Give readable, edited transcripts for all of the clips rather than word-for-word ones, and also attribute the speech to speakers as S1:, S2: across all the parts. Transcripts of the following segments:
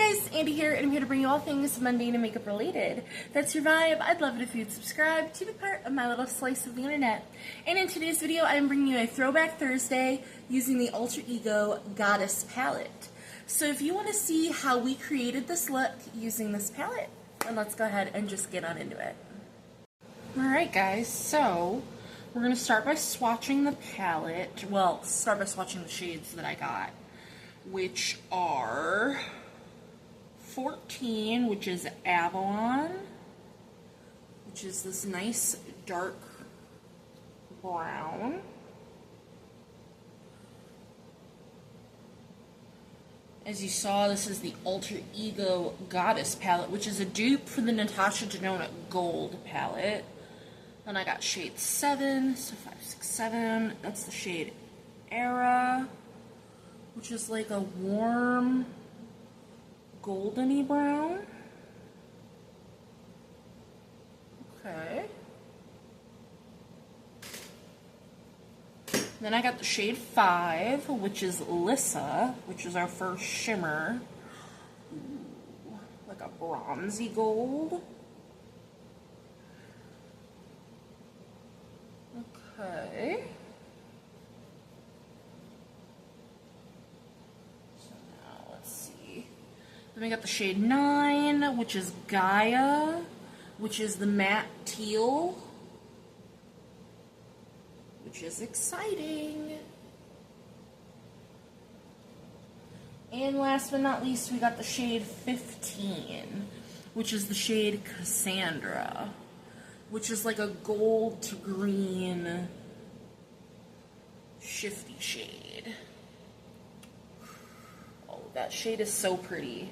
S1: guys, Andy here, and I'm here to bring you all things mundane and makeup related. If that's your vibe, I'd love it if you'd subscribe to be part of my little slice of the internet. And in today's video, I'm bringing you a Throwback Thursday using the Alter Ego Goddess palette. So if you want to see how we created this look using this palette, then let's go ahead and just get on into it. Alright guys, so we're going to start by swatching the palette. Well, start by swatching the shades that I got, which are 14, which is Avalon, which is this nice dark brown. As you saw, this is the Alter Ego Goddess palette, which is a dupe for the Natasha Denona Gold palette. Then I got shade 7, so 5, 6, 7. That's the shade Era, which is like a warm goldeny brown. Okay. Then I got the shade 5, which is Lissa, which is our first shimmer. Ooh, like a bronzy gold. Okay. So now let's see. Then we got the shade 9, which is Gaia, which is the matte teal, which is exciting. And last but not least, we got the shade 15, which is the shade Cassandra, which is like a gold to green shifty shade. Oh, that shade is so pretty.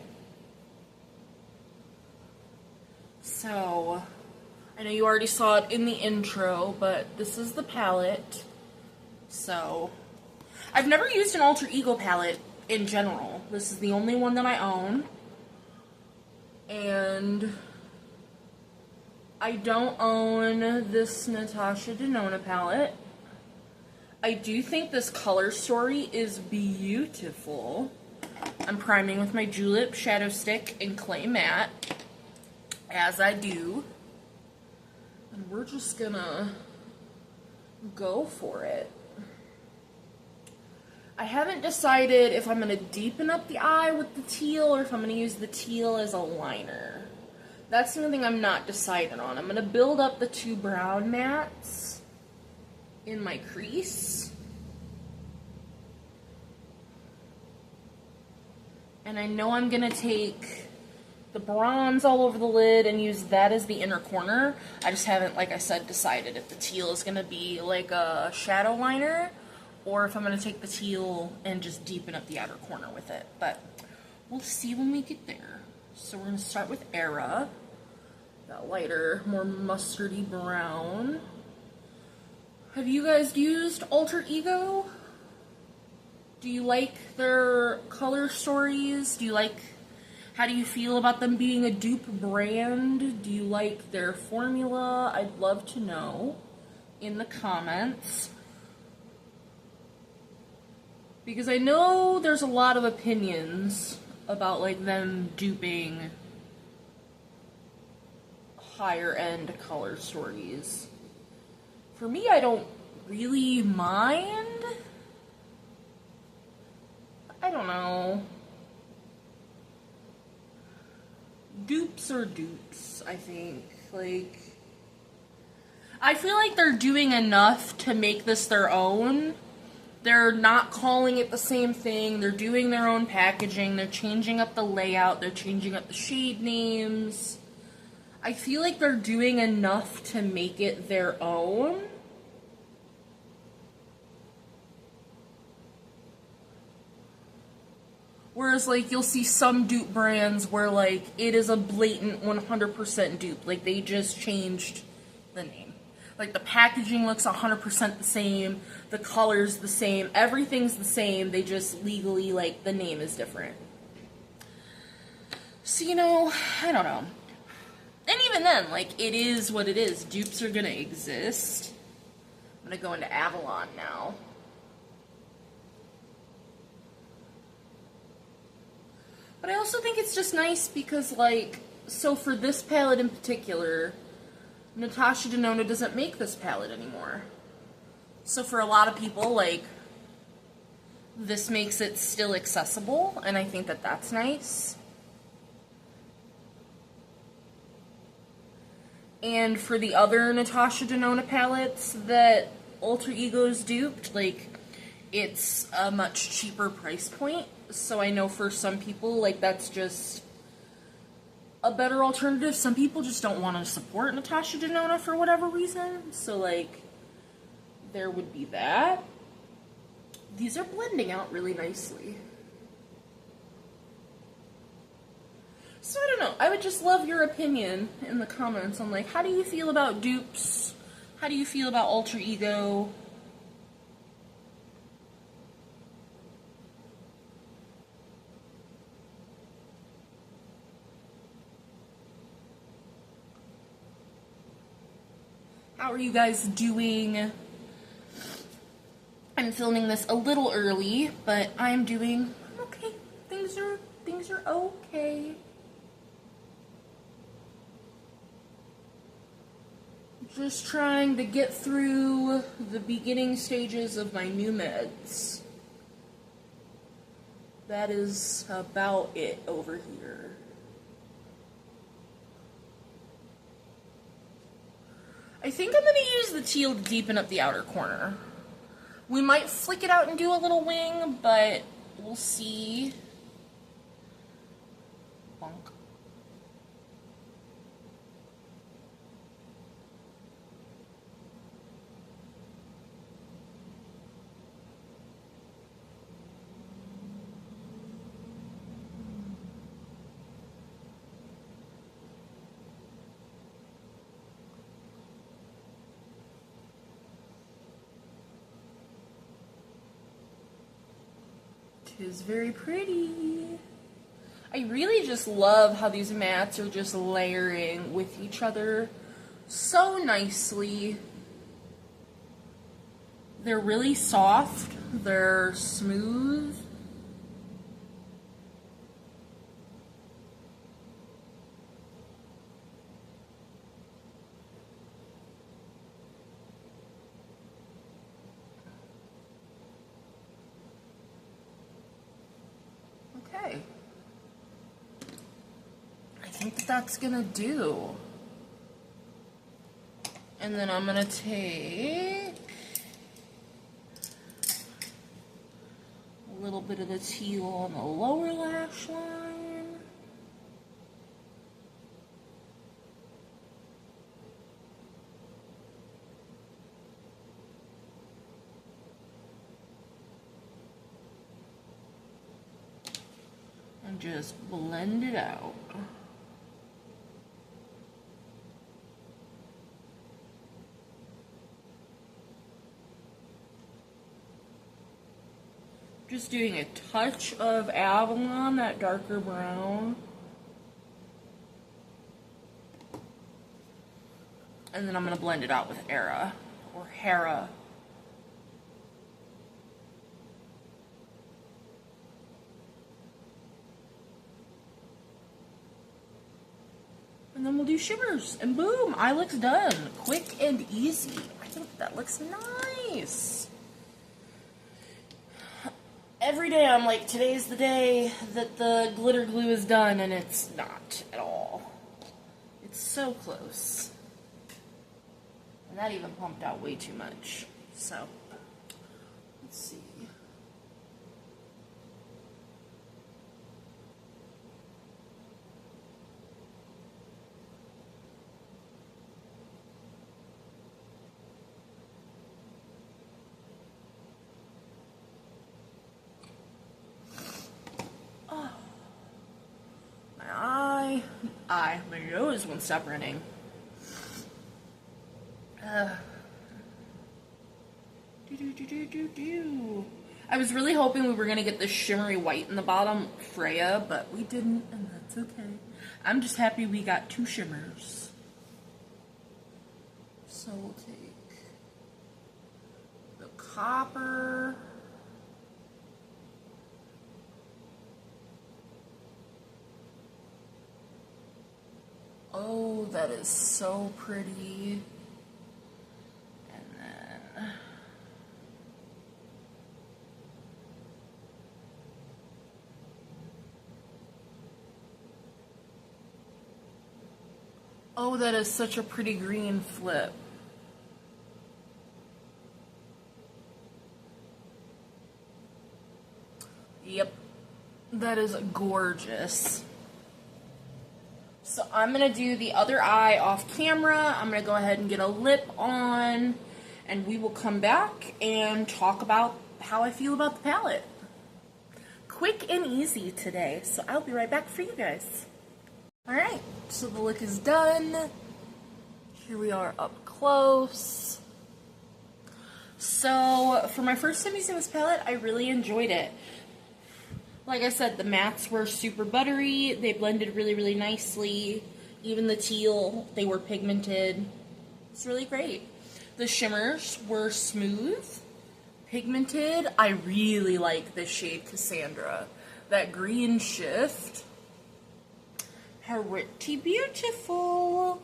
S1: So, I know you already saw it in the intro, but this is the palette. So, I've never used an Alter Ego palette in general. This is the only one that I own. And I don't own this Natasha Denona palette. I do think this color story is beautiful. I'm priming with my Julep Shadow Stick in Clay Matte, as I do. And we're just gonna go for it. I haven't decided if I'm gonna deepen up the eye with the teal or if I'm gonna use the teal as a liner. That's the only thing I'm not decided on. I'm gonna build up the 2 brown mattes in my crease. And I know I'm gonna take the bronze all over the lid and use that as the inner corner. I just haven't, like I said, decided if the teal is gonna be like a shadow liner or if I'm gonna take the teal and just deepen up the outer corner with it. But we'll see when we get there. So we're gonna start with Era, that lighter, more mustardy brown. Have you guys used Alter Ego? Do you like their color stories? How do you feel about them being a dupe brand? Do you like their formula? I'd love to know in the comments. Because I know there's a lot of opinions about like them duping higher end color stories. For me, I don't really mind. I don't know. Dupes are dupes, I think. Like, I feel like they're doing enough to make this their own. They're not calling it the same thing. They're doing their own packaging. They're changing up the layout. They're changing up the shade names. I feel like they're doing enough to make it their own. Whereas, like, you'll see some dupe brands where, like, it is a blatant 100% dupe. Like, they just changed the name. Like, the packaging looks 100% the same, the color's the same, everything's the same, they just legally, like, the name is different. So, you know, I don't know. And even then, like, it is what it is. Dupes are gonna exist. I'm gonna go into Avalon now. But I also think it's just nice because, like, so for this palette in particular, Natasha Denona doesn't make this palette anymore. So for a lot of people, like, this makes it still accessible, and I think that that's nice. And for the other Natasha Denona palettes that Alter Ego's duped, like, it's a much cheaper price point. So I know for some people, like, that's just a better alternative. Some people just don't want to support Natasha Denona for whatever reason. So, like, there would be that. These are blending out really nicely. So I don't know. I would just love your opinion in the comments on, like, how do you feel about dupes? How do you feel about Alter Ego? How are you guys doing? I'm filming this a little early, but I'm doing okay. Things are okay. Just trying to get through the beginning stages of my new meds. That is about it over here. I think I'm going to use the teal to deepen up the outer corner. We might flick it out and do a little wing, but we'll see. Bonk. Is very pretty. I really just love how these mattes are just layering with each other so nicely. They're really soft, they're smooth. I think that's gonna do. And then I'm gonna take a little bit of the teal on the lower lash line. And just blend it out. Just doing a touch of Avalon, that darker brown. And then I'm going to blend it out with Era, or Hera. And then we'll do shimmers, and boom, eye look's done. Quick and easy. I think that looks nice. Every day I'm like, today's the day that the glitter glue is done, and it's not at all. It's so close. And that even pumped out way too much. So, let's see. My nose won't stop running. I was really hoping we were going to get this shimmery white in the bottom, Freya, but we didn't, and that's okay. I'm just happy we got two shimmers. So we'll take the copper. Oh, that is so pretty. And then... Oh, that is such a pretty green flip. Yep, that is gorgeous. So I'm going to do the other eye off camera. I'm going to go ahead and get a lip on, and we will come back and talk about how I feel about the palette. Quick and easy today, so I'll be right back for you guys. Alright, so the look is done. Here we are up close. So, for my first time using this palette, I really enjoyed it. Like I said, the mattes were super buttery. They blended really, really nicely. Even the teal, they were pigmented. It's really great. The shimmers were smooth, pigmented. I really like this shade Cassandra. That green shift. Pretty beautiful.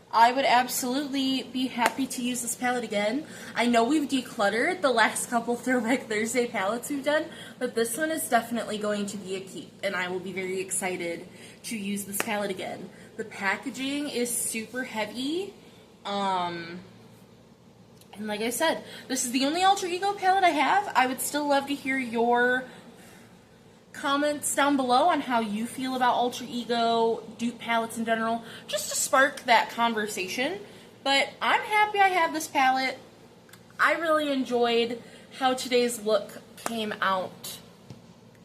S1: I would absolutely be happy to use this palette again. I know we've decluttered the last couple Throwback Thursday palettes we've done, but this one is definitely going to be a keep, and I will be very excited to use this palette again. The packaging is super heavy, and like I said, this is the only Alter Ego palette I have. I would still love to hear your comments down below on how you feel about Alter Ego, dupe palettes in general, just to spark that conversation. But I'm happy I have this palette. I really enjoyed how today's look came out,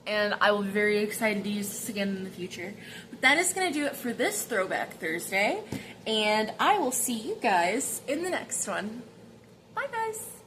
S1: and I will be very excited to use this again in the future. But that is going to do it for this Throwback Thursday, and I will see you guys in the next one. Bye, guys.